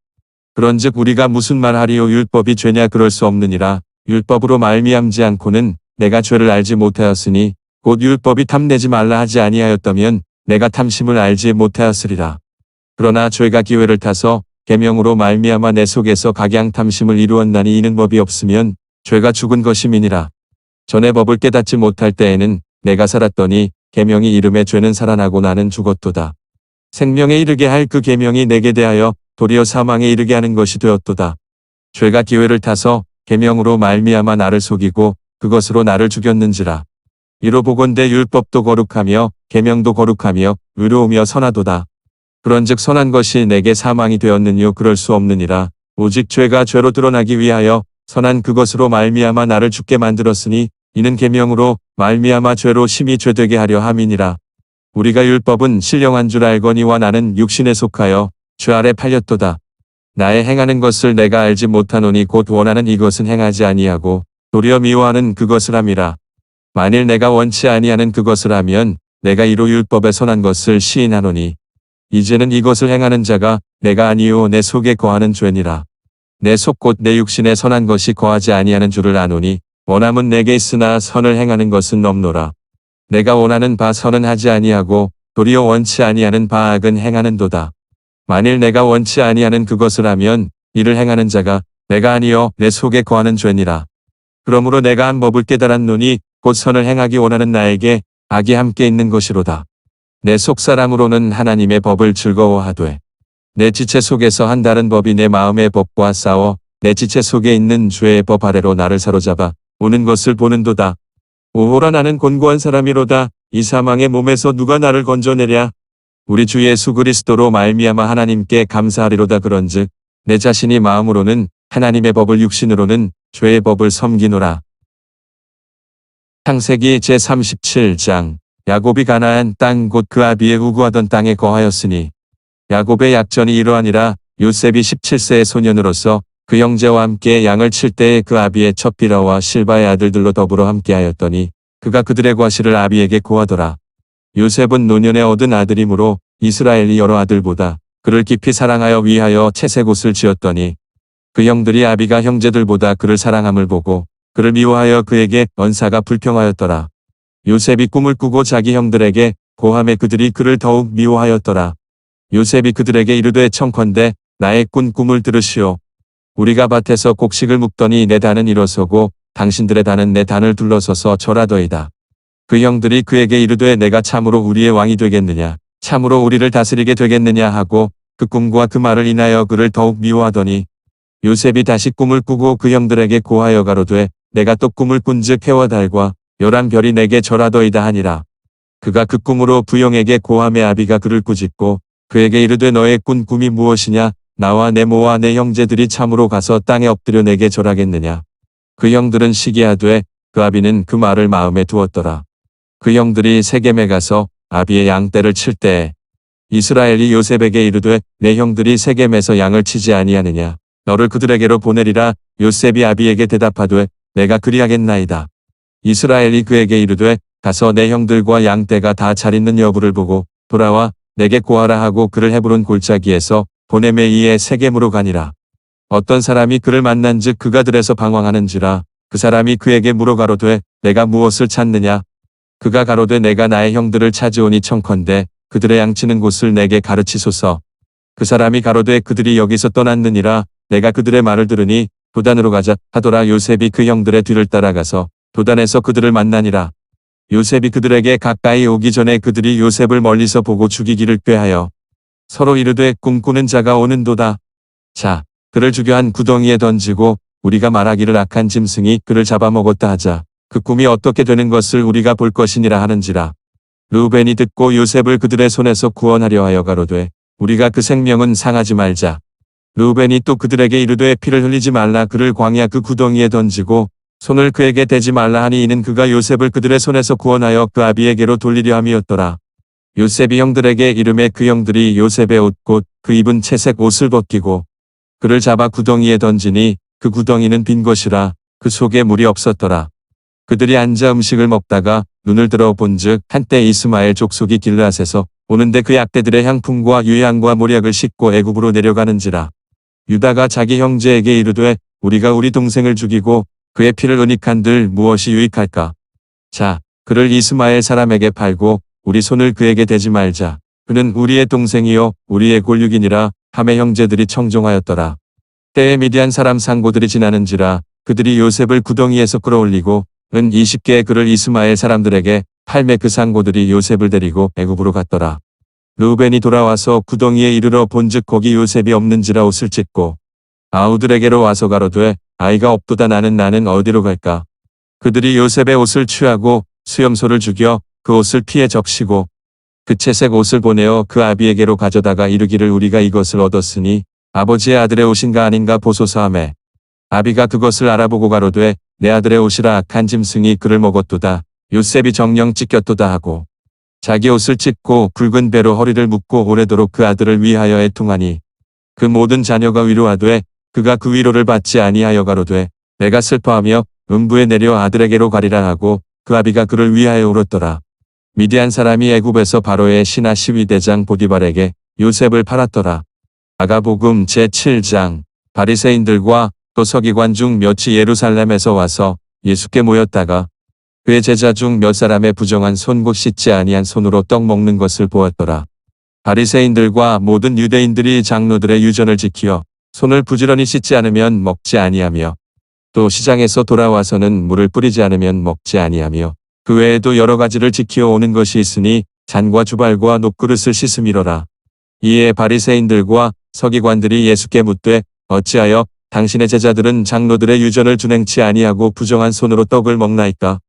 그런즉 우리가 무슨 말하리요 율법이 죄냐 그럴 수 없느니라. 율법으로 말미암지 않고는 내가 죄를 알지 못하였으니 곧 율법이 탐내지 말라 하지 아니하였다면 내가 탐심을 알지 못하였으리라. 그러나 죄가 기회를 타서 계명으로 말미암아 내 속에서 각양 탐심을 이루었나니 이는 법이 없으면 죄가 죽은 것임이니라. 전에 법을 깨닫지 못할 때에는 내가 살았더니 계명이 이름에 죄는 살아나고 나는 죽었도다. 생명에 이르게 할 그 계명이 내게 대하여 도리어 사망에 이르게 하는 것이 되었도다. 죄가 기회를 타서 계명으로 말미암아 나를 속이고 그것으로 나를 죽였는지라. 이로 보건대 율법도 거룩하며 계명도 거룩하며 의로우며 선하도다. 그런즉 선한 것이 내게 사망이 되었느뇨 그럴 수 없느니라. 오직 죄가 죄로 드러나기 위하여 선한 그것으로 말미암아 나를 죽게 만들었으니 이는 계명으로 말미암아 죄로 심히 죄되게 하려 함이니라. 우리가 율법은 신령한 줄 알거니와 나는 육신에 속하여 죄 아래 팔렸도다. 나의 행하는 것을 내가 알지 못하노니 곧 원하는 이것은 행하지 아니하고 도리어 미워하는 그것을 함이라. 만일 내가 원치 아니하는 그것을 하면 내가 이로 율법에 선한 것을 시인하노니 이제는 이것을 행하는 자가 내가 아니요 내 속에 거하는 죄니라. 내 속 곧 내 육신에 선한 것이 거하지 아니하는 줄을 아노니 원함은 내게 있으나 선을 행하는 것은 없노라. 내가 원하는 바 선은 하지 아니하고 도리어 원치 아니하는 바 악은 행하는도다. 만일 내가 원치 아니하는 그것을 하면 이를 행하는 자가 내가 아니요 내 속에 거하는 죄니라. 그러므로 내가 한 법을 깨달았노니 곧 선을 행하기 원하는 나에게 악이 함께 있는 것이로다. 내 속사람으로는 하나님의 법을 즐거워하되 내 지체 속에서 한 다른 법이 내 마음의 법과 싸워 내 지체 속에 있는 죄의 법 아래로 나를 사로잡아 오는 것을 보는도다. 오호라 나는 곤고한 사람이로다. 이 사망의 몸에서 누가 나를 건져내랴. 우리 주 예수 그리스도로 말미암아 하나님께 감사하리로다. 그런즉 내 자신이 마음으로는 하나님의 법을 육신으로는 죄의 법을 섬기노라. 창세기 제37장 야곱이 가나안 땅 곧 그 아비의 우구하던 땅에 거하였으니 야곱의 약전이 이러하니라. 요셉이 17세의 소년으로서 그 형제와 함께 양을 칠 때에 그 아비의 첫 비라와 실바의 아들들로 더불어 함께하였더니 그가 그들의 과실을 아비에게 고하더라. 요셉은 노년에 얻은 아들이므로 이스라엘이 여러 아들보다 그를 깊이 사랑하여 위하여 채색 옷을 지었더니 그 형들이 아비가 형제들보다 그를 사랑함을 보고 그를 미워하여 그에게 언사가 불평하였더라. 요셉이 꿈을 꾸고 자기 형들에게 고함에 그들이 그를 더욱 미워하였더라. 요셉이 그들에게 이르되 청컨대 나의 꾼 꿈을 들으시오. 우리가 밭에서 곡식을 묵더니 내 단은 일어서고 당신들의 단은 내 단을 둘러서서 절하더이다. 그 형들이 그에게 이르되 내가 참으로 우리의 왕이 되겠느냐 참으로 우리를 다스리게 되겠느냐 하고 그 꿈과 그 말을 인하여 그를 더욱 미워하더니 요셉이 다시 꿈을 꾸고 그 형들에게 고하여 가로되 내가 또 꿈을 꾼즉 해와 달과 열한 별이 내게 절하더이다 하니라. 그가 그 꿈으로 부형에게 고함에 아비가 그를 꾸짖고 그에게 이르되 너의 꾼 꿈이 무엇이냐 나와 내 모와 내 형제들이 참으로 가서 땅에 엎드려 내게 절하겠느냐. 그 형들은 시기하되 그 아비는 그 말을 마음에 두었더라. 그 형들이 세겜에 가서 아비의 양떼를 칠 때에 이스라엘이 요셉에게 이르되 내 형들이 세겜에서 양을 치지 아니하느냐 너를 그들에게로 보내리라. 요셉이 아비에게 대답하되 내가 그리하겠나이다. 이스라엘이 그에게 이르되 가서 내 형들과 양떼가 다 잘 있는 여부를 보고 돌아와 내게 고하라 하고 그를 헤브론 골짜기에서 보내매 이에 세겜으로 가니라. 어떤 사람이 그를 만난즉 그가 들에서 방황하는지라. 그 사람이 그에게 물어 가로되 내가 무엇을 찾느냐. 그가 가로되 내가 나의 형들을 찾으오니 청컨대 그들의 양치는 곳을 내게 가르치소서. 그 사람이 가로되 그들이 여기서 떠났느니라. 내가 그들의 말을 들으니 도단으로 가자 하더라. 요셉이 그 형들의 뒤를 따라가서 도단에서 그들을 만나니라. 요셉이 그들에게 가까이 오기 전에 그들이 요셉을 멀리서 보고 죽이기를 꾀하여 서로 이르되 꿈꾸는 자가 오는도다. 자, 그를 죽여 한 구덩이에 던지고 우리가 말하기를 악한 짐승이 그를 잡아먹었다 하자. 그 꿈이 어떻게 되는 것을 우리가 볼 것이니라 하는지라. 르우벤이 듣고 요셉을 그들의 손에서 구원하려 하여 가로되 우리가 그 생명은 상하지 말자. 르우벤이 또 그들에게 이르되 피를 흘리지 말라. 그를 광야 그 구덩이에 던지고 손을 그에게 대지 말라 하니 이는 그가 요셉을 그들의 손에서 구원하여 그 아비에게로 돌리려 함이었더라. 요셉이 형들에게 이르매 그 형들이 요셉의 옷 곧 그 입은 채색 옷을 벗기고 그를 잡아 구덩이에 던지니 그 구덩이는 빈 것이라. 그 속에 물이 없었더라. 그들이 앉아 음식을 먹다가 눈을 들어 본즉 한때 이스마엘 족속이 길르앗에서 오는데 그 약대들의 향품과 유향과 모략을 싣고 애굽으로 내려가는지라. 유다가 자기 형제에게 이르되 우리가 우리 동생을 죽이고 그의 피를 은닉한들 무엇이 유익할까. 자, 그를 이스마엘 사람에게 팔고 우리 손을 그에게 대지 말자. 그는 우리의 동생이요 우리의 골육이니라 하매 형제들이 청종하였더라. 때에 미디안 사람 상고들이 지나는지라. 그들이 요셉을 구덩이에서 끌어올리고 은 20개의 그를 이스마엘 사람들에게 팔매 그 상고들이 요셉을 데리고 애굽으로 갔더라. 르우벤이 돌아와서 구덩이에 이르러 본즉 거기 요셉이 없는지라 옷을 찢고 아우들에게로 와서 가로되 아이가 없도다 나는 어디로 갈까. 그들이 요셉의 옷을 취하고 수염소를 죽여 그 옷을 피에 적시고 그 채색 옷을 보내어 그 아비에게로 가져다가 이르기를 우리가 이것을 얻었으니 아버지의 아들의 옷인가 아닌가 보소서 하매 아비가 그것을 알아보고 가로되 내 아들의 옷이라 악한 짐승이 그를 먹었도다. 요셉이 정령 찢겼도다 하고 자기 옷을 찢고 굵은 배로 허리를 묶고 오래도록 그 아들을 위하여 애통하니 그 모든 자녀가 위로하되 그가 그 위로를 받지 아니하여 가로되 내가 슬퍼하며 음부에 내려 아들에게로 가리라 하고 그 아비가 그를 위하여 울었더라. 미디안 사람이 애굽에서 바로의 신하 시위대장 보디발에게 요셉을 팔았더라. 마가복음 제7장. 바리새인들과 또 서기관 중 몇이 예루살렘에서 와서 예수께 모였다가 그의 제자 중 몇 사람의 부정한 손 곧 씻지 아니한 손으로 떡 먹는 것을 보았더라. 바리새인들과 모든 유대인들이 장로들의 유전을 지키어 손을 부지런히 씻지 않으면 먹지 아니하며 또 시장에서 돌아와서는 물을 뿌리지 않으면 먹지 아니하며 그 외에도 여러 가지를 지키어 오는 것이 있으니 잔과 주발과 녹그릇을 씻음이로라. 이에 바리새인들과 서기관들이 예수께 묻되 어찌하여 당신의 제자들은 장로들의 유전을 준행치 아니하고 부정한 손으로 떡을 먹나이까.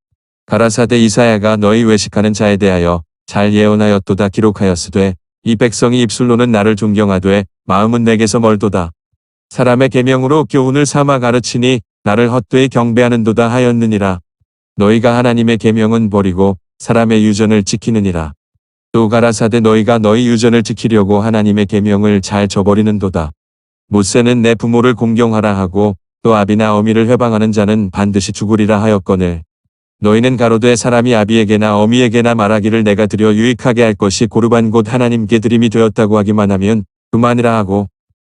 가라사대 이사야가 너희 외식하는 자에 대하여 잘 예언하였도다 기록하였으되 이 백성이 입술로는 나를 존경하되 마음은 내게서 멀도다. 사람의 계명으로 교훈을 삼아 가르치니 나를 헛되이 경배하는도다 하였느니라. 너희가 하나님의 계명은 버리고 사람의 유전을 지키느니라. 또 가라사대 너희가 너희 유전을 지키려고 하나님의 계명을 잘 저버리는도다. 모세는 내 부모를 공경하라 하고 또 아비나 어미를 회방하는 자는 반드시 죽으리라 하였거늘 너희는 가로되 사람이 아비에게나 어미에게나 말하기를 내가 드려 유익하게 할 것이 고르반 곧 하나님께 드림이 되었다고 하기만 하면 그만이라 하고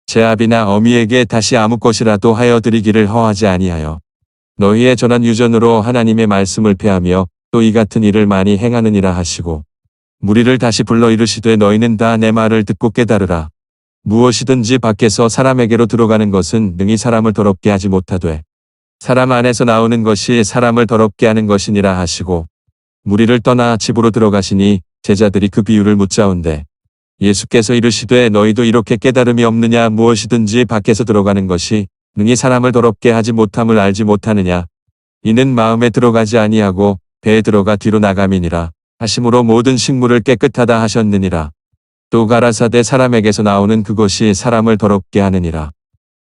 제 아비나 어미에게 다시 아무 것이라도 하여 드리기를 허하지 아니하여 너희의 전한 유전으로 하나님의 말씀을 폐하며 또 이 같은 일을 많이 행하느니라 하시고 무리를 다시 불러 이르시되 너희는 다 내 말을 듣고 깨달으라. 무엇이든지 밖에서 사람에게로 들어가는 것은 능히 사람을 더럽게 하지 못하되 사람 안에서 나오는 것이 사람을 더럽게 하는 것이니라 하시고 무리를 떠나 집으로 들어가시니 제자들이 그 비유를 묻자온대 예수께서 이르시되 너희도 이렇게 깨달음이 없느냐. 무엇이든지 밖에서 들어가는 것이 능히 사람을 더럽게 하지 못함을 알지 못하느냐. 이는 마음에 들어가지 아니하고 배에 들어가 뒤로 나감이니라 하심으로 모든 식물을 깨끗하다 하셨느니라. 또 가라사대 사람에게서 나오는 그것이 사람을 더럽게 하느니라.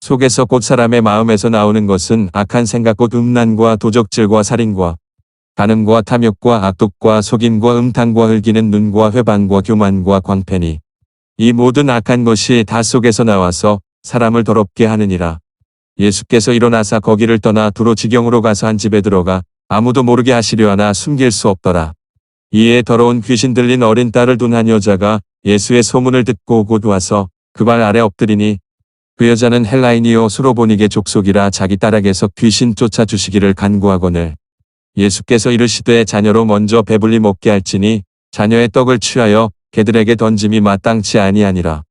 속에서 곧 사람의 마음에서 나오는 것은 악한 생각 곧 음란과 도적질과 살인과 간음과 탐욕과 악독과 속임과 음탕과 흘기는 눈과 회방과 교만과 광패니 이 모든 악한 것이 다 속에서 나와서 사람을 더럽게 하느니라. 예수께서 일어나사 거기를 떠나 두로 지경으로 가서 한 집에 들어가 아무도 모르게 하시려 하나 숨길 수 없더라. 이에 더러운 귀신 들린 어린 딸을 둔 한 여자가 예수의 소문을 듣고 곧 와서 그 발 아래 엎드리니 그 여자는 헬라인이요 수로보니게 족속이라 자기 딸에게서 귀신 쫓아주시기를 간구하거늘 예수께서 이르시되 자녀로 먼저 배불리 먹게 할지니 자녀의 떡을 취하여 개들에게 던짐이 마땅치 아니하니라.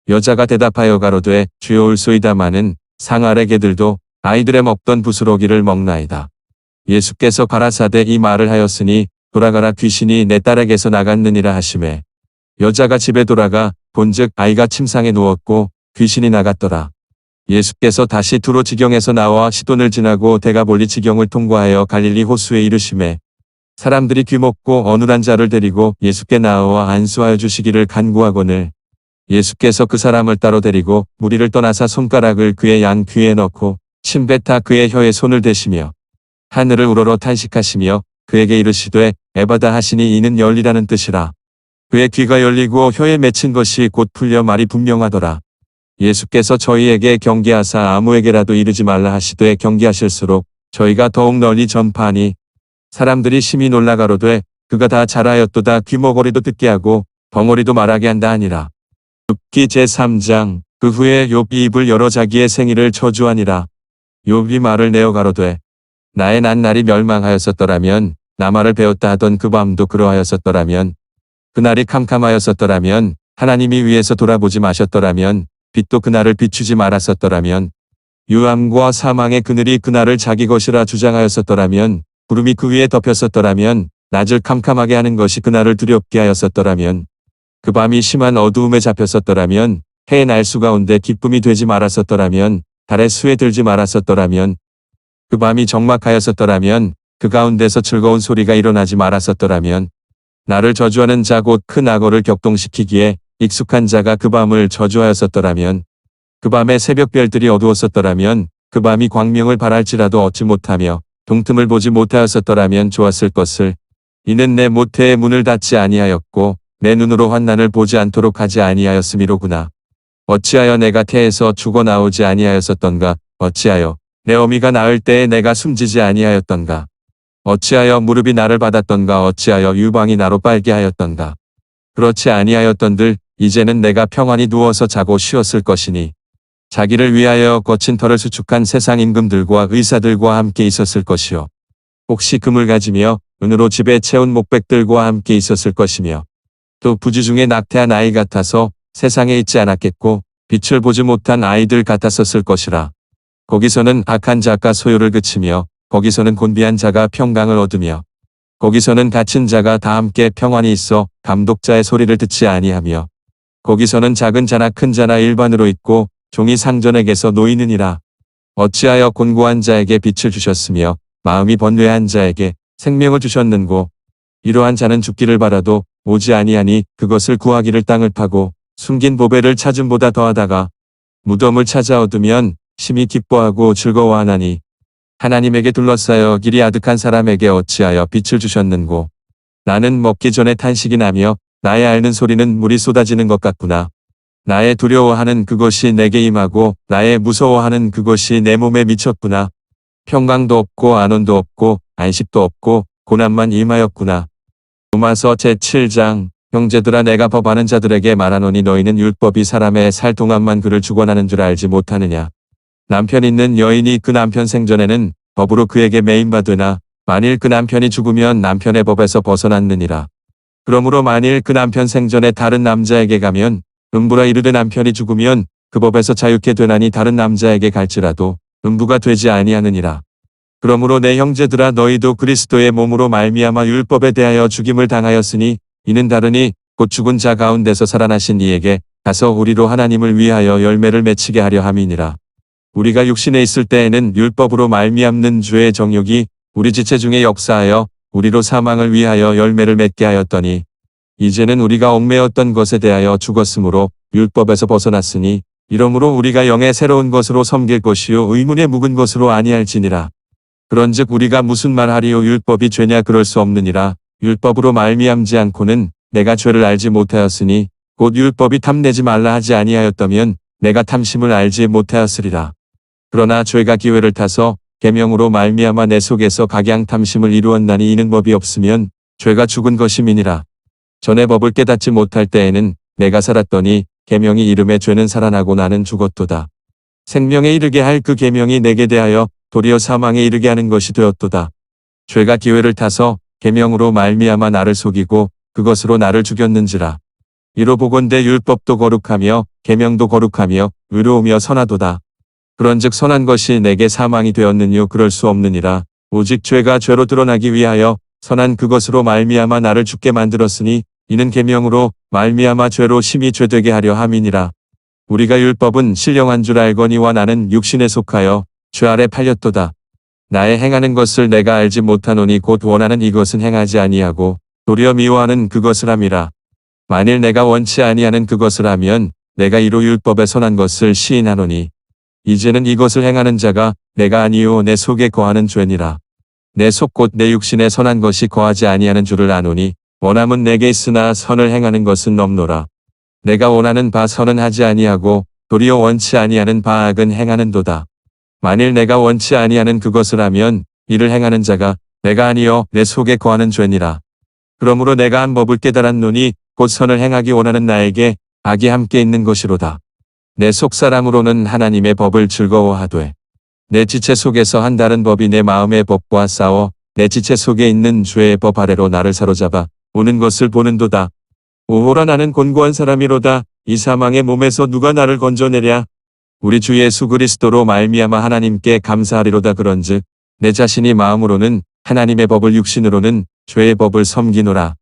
여자가 대답하여 가로되 주여 올소이다마는 상 아래 개들도 아이들의 먹던 부스러기를 먹나이다. 예수께서 가라사대 이 말을 하였으니 돌아가라 귀신이 내 딸에게서 나갔느니라 하시매 여자가 집에 돌아가 본즉 아이가 침상에 누웠고 귀신이 나갔더라. 예수께서 다시 두로 지경에서 나와 시돈을 지나고 데가볼리 지경을 통과하여 갈릴리 호수에 이르시매 사람들이 귀먹고 어눌한 자를 데리고 예수께 나와 안수하여 주시기를 간구하거늘 예수께서 그 사람을 따로 데리고 무리를 떠나사 손가락을 그의 양 귀에 넣고 침뱉아 그의 혀에 손을 대시며 하늘을 우러러 탄식하시며 그에게 이르시되 에바다 하시니 이는 열리라는 뜻이라. 그의 귀가 열리고 혀에 맺힌 것이 곧 풀려 말이 분명하더라. 예수께서 저희에게 경계하사 아무에게라도 이르지 말라 하시되 경계하실수록 저희가 더욱 널리 전파하니 사람들이 심히 놀라 가로되 그가 다 잘하였도다. 귀머거리도 듣게 하고 벙어리도 말하게 한다 하니라. 욥기 제3장. 그 후에 욥이 입을 열어 자기의 생일을 저주하니라. 욥이 말을 내어 가로되 나의 난날이 멸망하였었더라면 나 말을 배웠다 하던 그 밤도 그러하였었더라면 그날이 캄캄하였었더라면 하나님이 위에서 돌아보지 마셨더라면 빛도 그날을 비추지 말았었더라면 유암과 사망의 그늘이 그날을 자기 것이라 주장하였었더라면 구름이 그 위에 덮였었더라면 낮을 캄캄하게 하는 것이 그날을 두렵게 하였었더라면, 그 밤이 심한 어두움에 잡혔었더라면, 해의 날수 가운데 기쁨이 되지 말았었더라면, 달의 수에 들지 말았었더라면, 그 밤이 적막하였었더라면, 그 가운데서 즐거운 소리가 일어나지 말았었더라면, 나를 저주하는 자 곧 큰 악어를 격동시키기에 익숙한 자가 그 밤을 저주하였었더라면, 그 밤에 새벽별들이 어두웠었더라면, 그 밤이 광명을 발할지라도 얻지 못하며 동틈을 보지 못하였었더라면 좋았을 것을. 이는 내 모태의 문을 닫지 아니하였고 내 눈으로 환난을 보지 않도록 하지 아니하였음이로구나. 어찌하여 내가 태에서 죽어 나오지 아니하였었던가. 어찌하여 내 어미가 낳을 때에 내가 숨지지 아니하였던가. 어찌하여 무릎이 나를 받았던가. 어찌하여 유방이 나로 빨게 하였던가. 그렇지 아니하였던들 이제는 내가 평안히 누워서 자고 쉬었을 것이니 자기를 위하여 거친 터를 수축한 세상 임금들과 의사들과 함께 있었을 것이요. 혹시 금을 가지며 은으로 집에 채운 목백들과 함께 있었을 것이며 또 부지 중에 낙태한 아이 같아서 세상에 있지 않았겠고 빛을 보지 못한 아이들 같았었을 것이라. 거기서는 악한 자가 소요를 그치며 거기서는 곤비한 자가 평강을 얻으며 거기서는 갇힌 자가 다 함께 평안히 있어 감독자의 소리를 듣지 아니하며 거기서는 작은 자나 큰 자나 일반으로 있고 종이 상전에게서 놓이느니라. 어찌하여 곤고한 자에게 빛을 주셨으며 마음이 번뇌한 자에게 생명을 주셨는고. 이러한 자는 죽기를 바라도 오지 아니하니 그것을 구하기를 땅을 파고 숨긴 보배를 찾음보다 더하다가 무덤을 찾아 얻으면 심히 기뻐하고 즐거워하나니. 하나님에게 둘러싸여 길이 아득한 사람에게 어찌하여 빛을 주셨는고. 나는 먹기 전에 탄식이 나며 나의 앓는 소리는 물이 쏟아지는 것 같구나. 나의 두려워하는 그것이 내게 임하고 나의 무서워하는 그것이 내 몸에 미쳤구나. 평강도 없고 안온도 없고 안식도 없고 고난만 임하였구나. 로마서 제7장. 형제들아 내가 법하는 자들에게 말하노니 너희는 율법이 사람의 살 동안만 그를 주관하는 줄 알지 못하느냐. 남편 있는 여인이 그 남편 생전에는 법으로 그에게 매임받으나 만일 그 남편이 죽으면 남편의 법에서 벗어났느니라. 그러므로 만일 그 남편 생전에 다른 남자에게 가면 음부라 이르되 남편이 죽으면 그 법에서 자유케 되나니 다른 남자에게 갈지라도 음부가 되지 아니하느니라. 그러므로 내 형제들아 너희도 그리스도의 몸으로 말미암아 율법에 대하여 죽임을 당하였으니 이는 다르니 곧 죽은 자 가운데서 살아나신 이에게 가서 우리로 하나님을 위하여 열매를 맺히게 하려 함이니라. 우리가 육신에 있을 때에는 율법으로 말미암는 죄의 정욕이 우리 지체 중에 역사하여 우리로 사망을 위하여 열매를 맺게 하였더니 이제는 우리가 얽매였던 것에 대하여 죽었으므로 율법에서 벗어났으니 이러므로 우리가 영의 새로운 것으로 섬길 것이요 의문에 묵은 것으로 아니할지니라. 그런즉 우리가 무슨 말하리요. 율법이 죄냐. 그럴 수 없느니라. 율법으로 말미암지 않고는 내가 죄를 알지 못하였으니 곧 율법이 탐내지 말라 하지 아니하였다면 내가 탐심을 알지 못하였으리라. 그러나 죄가 기회를 타서 계명으로 말미암아 내 속에서 각양 탐심을 이루었나니 이는 법이 없으면 죄가 죽은 것임이니라. 전에 법을 깨닫지 못할 때에는 내가 살았더니 계명이 이름에 죄는 살아나고 나는 죽었도다. 생명에 이르게 할 그 계명이 내게 대하여 도리어 사망에 이르게 하는 것이 되었도다. 죄가 기회를 타서 계명으로 말미암아 나를 속이고 그것으로 나를 죽였는지라. 이로 보건대 율법도 거룩하며 계명도 거룩하며 의로우며 선하도다. 그런즉 선한 것이 내게 사망이 되었느뇨. 그럴 수 없느니라. 오직 죄가 죄로 드러나기 위하여 선한 그것으로 말미암아 나를 죽게 만들었으니 이는 계명으로 말미암아 죄로 심히 죄되게 하려 함이니라. 우리가 율법은 신령한 줄 알거니와 나는 육신에 속하여 죄 아래 팔렸도다. 나의 행하는 것을 내가 알지 못하노니 곧 원하는 이것은 행하지 아니하고 도리어 미워하는 그것을 함이라. 만일 내가 원치 아니하는 그것을 하면 내가 이로 율법에 선한 것을 시인하노니 이제는 이것을 행하는 자가 내가 아니요 내 속에 거하는 죄니라. 내 속 곧 내 육신에 선한 것이 거하지 아니하는 줄을 아노니 원함은 내게 있으나 선을 행하는 것은 없노라. 내가 원하는 바 선은 하지 아니하고 도리어 원치 아니하는 바 악은 행하는도다. 만일 내가 원치 아니하는 그것을 하면 이를 행하는 자가 내가 아니요 내 속에 거하는 죄니라. 그러므로 내가 한 법을 깨달았노니 곧 선을 행하기 원하는 나에게 악이 함께 있는 것이로다. 내 속사람으로는 하나님의 법을 즐거워하되 내 지체 속에서 한 다른 법이 내 마음의 법과 싸워 내 지체 속에 있는 죄의 법 아래로 나를 사로잡아 오는 것을 보는도다. 오호라 나는 곤고한 사람이로다. 이 사망의 몸에서 누가 나를 건져내랴. 우리 주 예수 그리스도로 말미암아 하나님께 감사하리로다. 그런즉 내 자신이 마음으로는 하나님의 법을 육신으로는 죄의 법을 섬기노라.